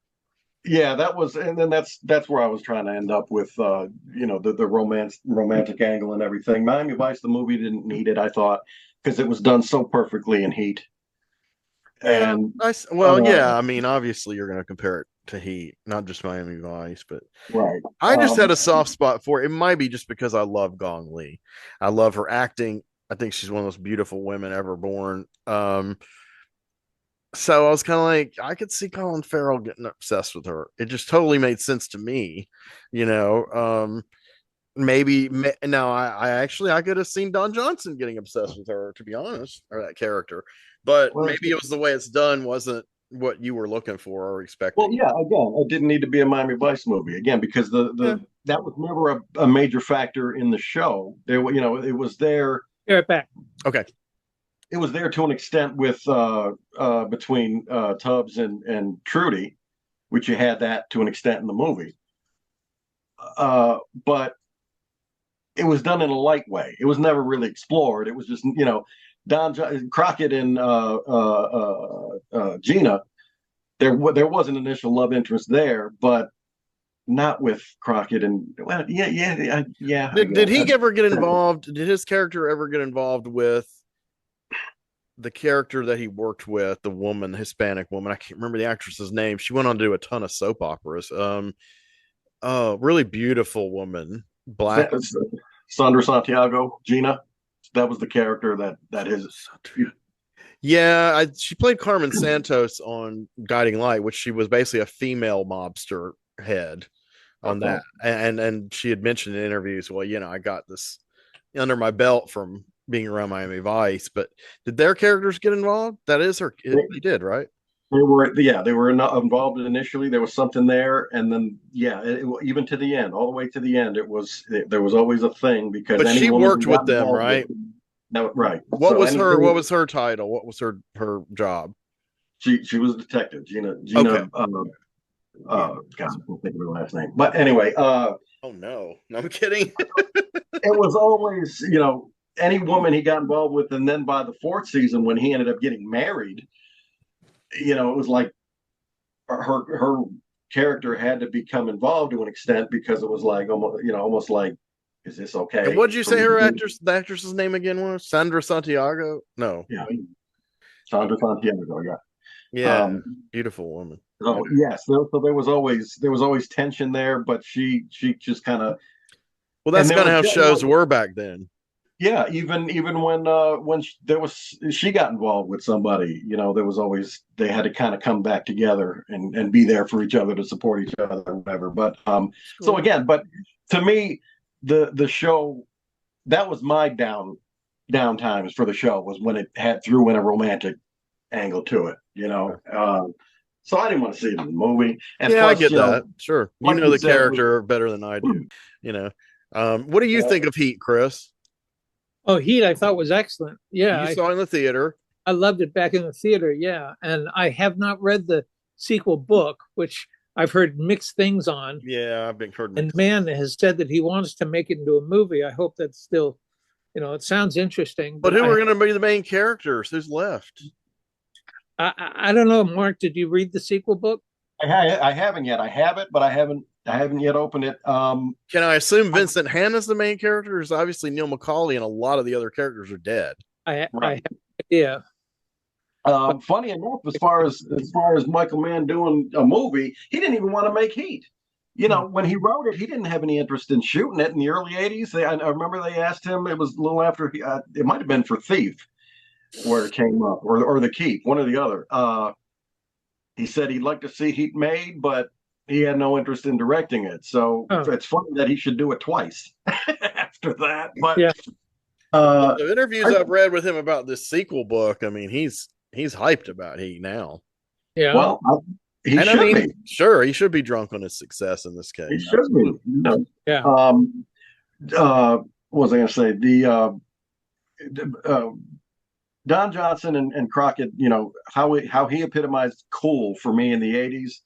yeah, that was, and then that's where I was trying to end up with, the romantic angle and everything. Miami Vice, the movie didn't need it, I thought, because it was done so perfectly in Heat. Yeah, And yeah. I mean, obviously, you're going to compare it to Heat, not just Miami Vice, but right, I just had a soft spot for it. It might be just because I love Gong Li. I love her acting. I think she's one of the most beautiful women ever born. So I was kind of like, I could see Colin Farrell getting obsessed with her. It just totally made sense to me, you know. Maybe now I could have seen Don Johnson getting obsessed with her, to be honest, or that character, but well, maybe it was the way it's done wasn't what you were looking for or well, expecting. yeah. Again, it didn't need to be a Miami Vice movie again because Yeah. that was never a major factor in the show. It was there. Be right back. Okay. It was there to an extent with between Tubbs and Trudy, which you had that to an extent in the movie. But it was done in a light way. It was never really explored. It was just Crockett and Gina. There was an initial love interest there, but not with Crockett and well, yeah. Did he ever get involved? Did his character ever get involved with the character that he worked with, the woman, the Hispanic woman? I can't remember the actress's name. She went on to do a ton of soap operas. Oh, really beautiful woman, black. Sandra Santiago, Gina. That was the character that his. Yeah, she played Carmen Santos on Guiding Light, which she was basically a female mobster head on that, and she had mentioned in interviews, well, I got this under my belt from being around Miami Vice. But did their characters get involved? That is her. They did, right? They were not involved initially. There was something there, and then even to the end, all the way to the end, there was always a thing because but she worked with them, right? No, right. What was her title? What was her job? She was a detective, Gina. Okay. God, I can't think of her last name. But anyway, oh no, I'm kidding. It was always, any woman he got involved with, and then by the fourth season when he ended up getting married, it was like her character had to become involved to an extent because it was like almost like, is this okay? And what did you say the actress's name again was? Sandra Santiago? No. Yeah. Sandra Santiago, yeah. Yeah. Beautiful woman. Oh yes. So there was always tension there, but she just kind of. Well, that's kind of how shows were back then. Yeah, even when she got involved with somebody, there was always, they had to kind of come back together and be there for each other to support each other or whatever. But so again, but to me, the show, that was my downtimes for the show was when it threw in a romantic angle to it. So I didn't want to see it in the movie. And Yeah, I plus, get that. Sure. You like know you the said, character better than I do, you know. What do you think of Heat, Chris? Oh, Heat, I thought was excellent. Yeah, You saw it in the theater. I loved it back in the theater. Yeah, and I have not read the sequel book, which I've heard mixed things on. Yeah, I've been heard And mixed. Mann has said that he wants to make it into a movie. I hope that's still, it sounds interesting. But But who are going to be the main characters? Who's left? I don't know, Mark. Did you read the sequel book? I haven't yet. I have it, but I haven't yet opened it. Can I assume Vincent Hanna's the main character? Is obviously Neil McCauley, and a lot of the other characters are dead. I Right. have no idea. Funny enough, as Michael Mann doing a movie, he didn't even want to make Heat. When he wrote it, he didn't have any interest in shooting it in the early '80s. I remember they asked him. It was a little after it might have been for Thief, where it came up, or The Keep, one or the other. He said he'd like to see Heat made, but he had no interest in directing it. So it's funny that he should do it twice after that. But yeah, the interviews I've read with him about this sequel book, I mean, he's hyped about Heat now. yeah. Well, he should be. Sure, he should be drunk on his success in this case. He should be. Yeah. What was I going to say? The Don Johnson and Crockett, how he epitomized cool for me in the '80s.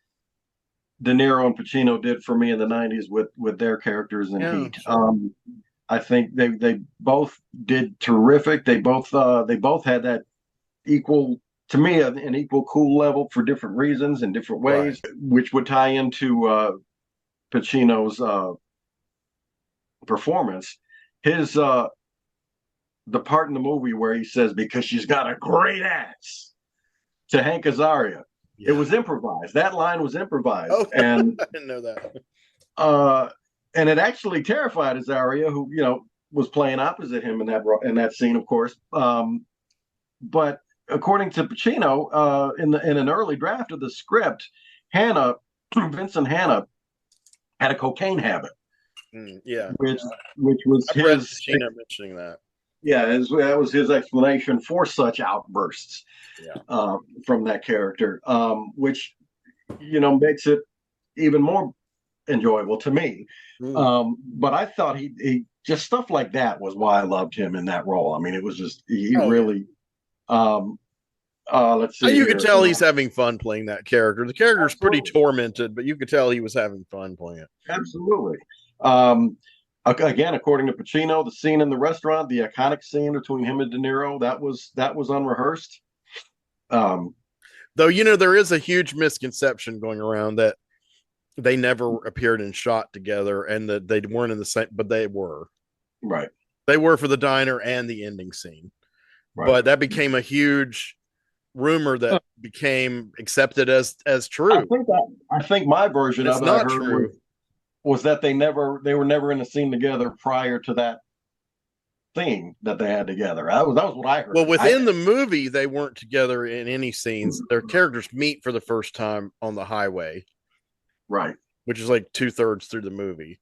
De Niro and Pacino did for me in the '90s with their characters in Heat. Sure. I think they both did terrific. They both had that equal, to me, an equal cool level for different reasons in different ways, right, which would tie into Pacino's performance. His the part in the movie where he says, "Because she's got a great ass," to Hank Azaria. Yeah. It was improvised. That line was improvised. Oh, and I didn't know that. And it actually terrified Azaria, who was playing opposite him in that scene, of course. But according to Pacino, in an early draft of the script, Vincent Hanna, had a cocaine habit. Yeah, which was I've read Pacino mentioning that. Yeah, that was his explanation for such outbursts. Yeah. From that character, which makes it even more enjoyable to me. But I thought he just stuff like that was why I loved him in that role. I mean, it was just really. Let's see. You could tell he's having fun playing that character. The character's pretty tormented, but you could tell he was having fun playing it. Absolutely. Again, according to Pacino, the scene in the restaurant, the iconic scene between him and De Niro, that was unrehearsed. Though, there is a huge misconception going around that they never appeared and shot together and that they weren't in the same, but they were. Right. They were for the diner and the ending scene. Right. But that became a huge rumor that became accepted as true. I think my version of it not true. Was that they were never in a scene together prior to that thing that they had together. That was what I heard. Well, within the movie, they weren't together in any scenes. Their characters meet for the first time on the highway, right? Which is like 2/3 through the movie.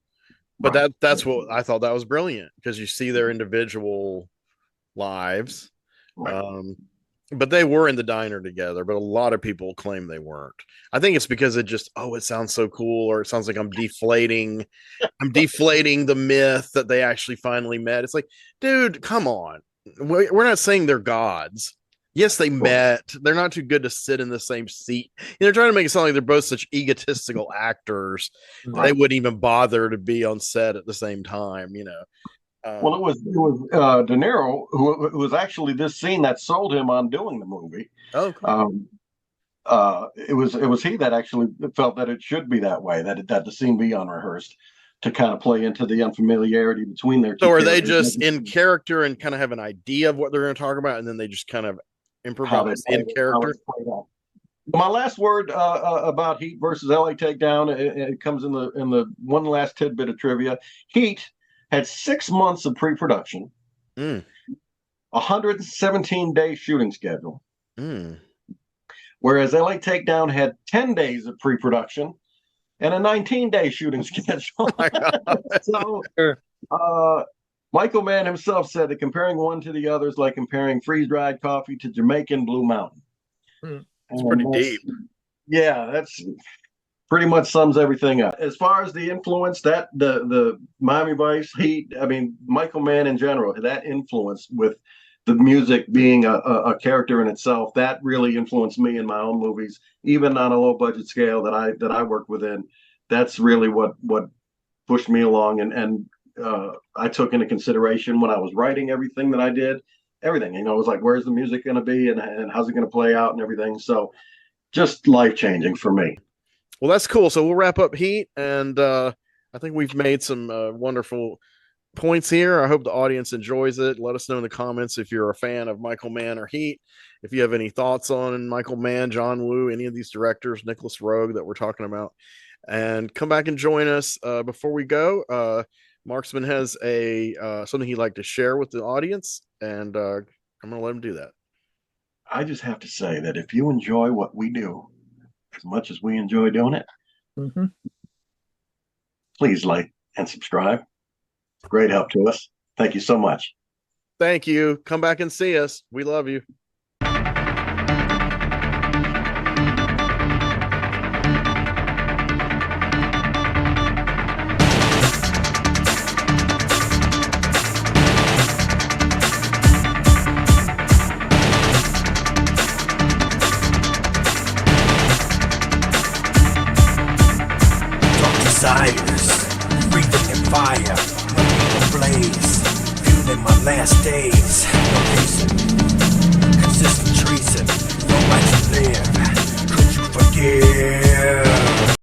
But right. That's what I thought that was brilliant because you see their individual lives. Right. But they were in the diner together, but a lot of people claim they weren't. I think it's because it sounds so cool, or it sounds like I'm deflating the myth that they actually finally met. It's like, dude, come on. We're not saying they're gods. Yes, they met. They're not too good to sit in the same seat. They're trying to make it sound like they're both such egotistical actors that they wouldn't even bother to be on set at the same time, Well, it was De Niro who was actually this scene that sold him on doing the movie. Oh, cool. It was he that actually felt that it should be that way, that the scene be unrehearsed to kind of play into the unfamiliarity between their two. So are they just in character and kind of have an idea of what they're going to talk about, and then they just kind of improvise in character? My last word about Heat versus LA Takedown, it comes in the one last tidbit of trivia. Heat had 6 months of pre-production, 117-day shooting schedule, whereas LA Takedown had 10 days of pre-production and a 19-day shooting schedule. Oh my God. So Michael Mann himself said that comparing one to the other is like comparing freeze-dried coffee to Jamaican Blue Mountain. It's pretty deep. Yeah, that's pretty much sums everything up. As far as the influence, that the Miami Vice, Heat, I mean, Michael Mann in general, that influence with the music being a character in itself, that really influenced me in my own movies, even on a low budget scale that I work within. That's really what pushed me along, and I took into consideration when I was writing everything that I did, everything. You know, it was like, where's the music going to be, and how's it going to play out, and everything. So, just life changing for me. Well, that's cool. So we'll wrap up Heat, and I think we've made some wonderful points here. I hope the audience enjoys it. Let us know in the comments if you're a fan of Michael Mann or Heat. If you have any thoughts on Michael Mann, John Woo, any of these directors, Nicholas Roeg that we're talking about, and come back and join us. Before we go, Marksman has a something he'd like to share with the audience, and I'm going to let him do that. I just have to say that if you enjoy what we do as much as we enjoy doing it, please like and subscribe. Great help to us. Thank you so much. Thank you. Come back and see us. We love you. Desires, breathing in fire, running a blaze, fueling my last days.